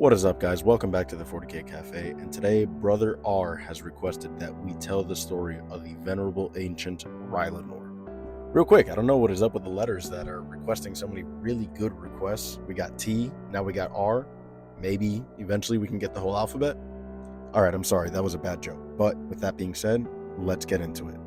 What is up, guys? Welcome back to the 40K Cafe, and today Brother R has requested that we tell the story of the Venerable Ancient Rylanor. Real quick, I don't know what is up with the letters that are requesting so many really good requests. We got T, now we got R. Maybe eventually we can get the whole alphabet. Alright, I'm sorry, that was a bad joke. But with that being said, let's get into it.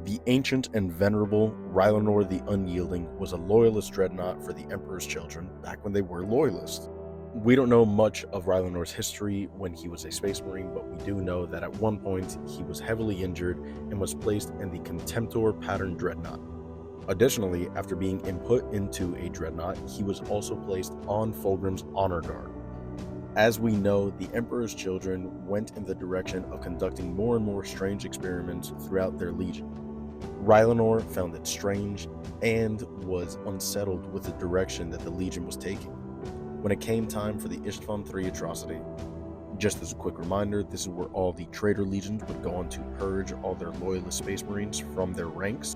The Ancient and Venerable Rylanor the Unyielding was a loyalist dreadnought for the Emperor's children back when they were loyalists. We don't know much of Rylanor's history when he was a space marine, but we do know that at one point he was heavily injured and was placed in the Contemptor pattern dreadnought. Additionally, after being input into a dreadnought, he was also placed on Fulgrim's honor guard. As we know, the Emperor's children went in the direction of conducting more and more strange experiments throughout their legion. Rylanor found it strange and was unsettled with the direction that the legion was taking. When it came time for the Ishtvan III atrocity, just as a quick reminder, this is where all the traitor legions would go on to purge all their loyalist space marines from their ranks.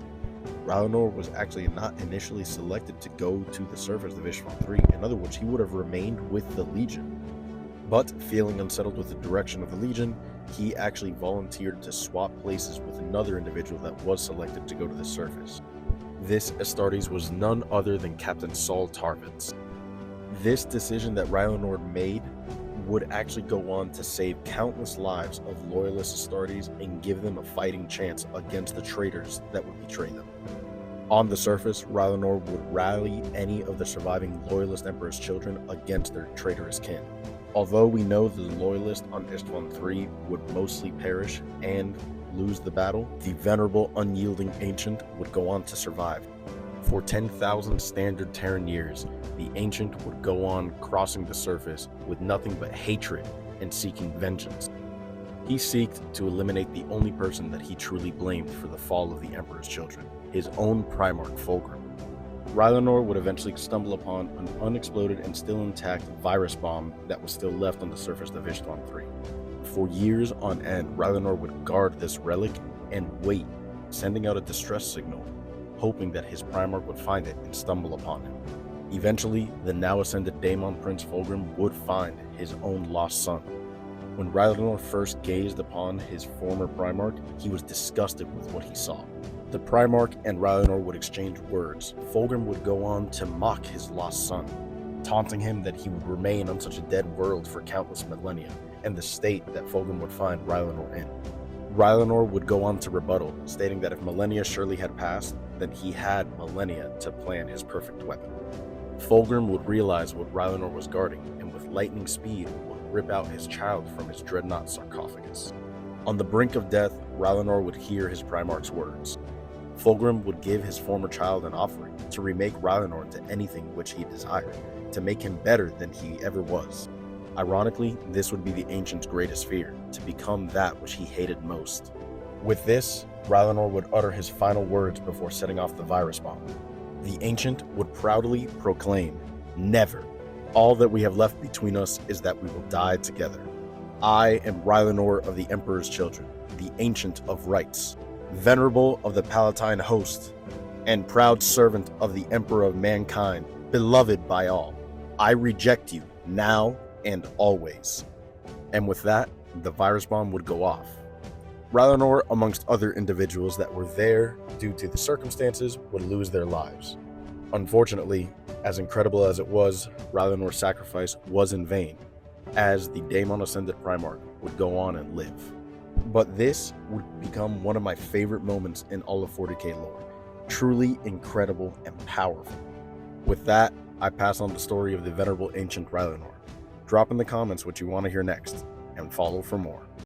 Rylanor was actually not initially selected to go to the surface of Ishtvan III. In other words, he would have remained with the legion. But feeling unsettled with the direction of the legion, he actually volunteered to swap places with another individual that was selected to go to the surface. This Astartes was none other than Captain Saul Tarvitz. This decision that Rylanor made would actually go on to save countless lives of loyalist Astartes and give them a fighting chance against the traitors that would betray them. On the surface, Rylanor would rally any of the surviving loyalist Emperor's children against their traitorous kin. Although we know the loyalists on Ishtvan III would mostly perish and lose the battle, the Venerable Unyielding Ancient would go on to survive. For 10,000 standard Terran years, the Ancient would go on crossing the surface with nothing but hatred and seeking vengeance. He sought to eliminate the only person that he truly blamed for the fall of the Emperor's children, his own Primarch Fulgrim. Rylanor would eventually stumble upon an unexploded and still intact virus bomb that was still left on the surface of Ishtvan III. For years on end, Rylanor would guard this relic and wait, sending out a distress signal, hoping that his Primarch would find it and stumble upon him. Eventually, the now ascended Daemon Prince Fulgrim would find his own lost son. When Rylanor first gazed upon his former Primarch, he was disgusted with what he saw. The Primarch and Rylanor would exchange words. Fulgrim would go on to mock his lost son, taunting him that he would remain on such a dead world for countless millennia, and the state that Fulgrim would find Rylanor in. Rylanor would go on to rebuttal, stating that if millennia surely had passed, then he had millennia to plan his perfect weapon. Fulgrim would realize what Rylanor was guarding, and with lightning speed would rip out his child from his dreadnought sarcophagus. On the brink of death, Rylanor would hear his Primarch's words. Fulgrim would give his former child an offering to remake Rylanor into anything which he desired, to make him better than he ever was. Ironically, this would be the Ancient's greatest fear, to become that which he hated most. With this, Rylanor would utter his final words before setting off the virus bomb. The Ancient would proudly proclaim, "Never. All that we have left between us is that we will die together. I am Rylanor of the Emperor's children, the Ancient of Rights, Venerable of the Palatine host, and proud servant of the Emperor of mankind, beloved by all. I reject you, now and always." And with that, the virus bomb would go off. Rylanor, amongst other individuals that were there due to the circumstances, would lose their lives. Unfortunately, as incredible as it was, Rylanor's sacrifice was in vain, as the Daemon Ascended Primarch would go on and live. But this would become one of my favorite moments in all of 40k lore. Truly incredible and powerful. With that, I pass on the story of the Venerable Ancient Rylanor. Drop in the comments what you want to hear next, and follow for more.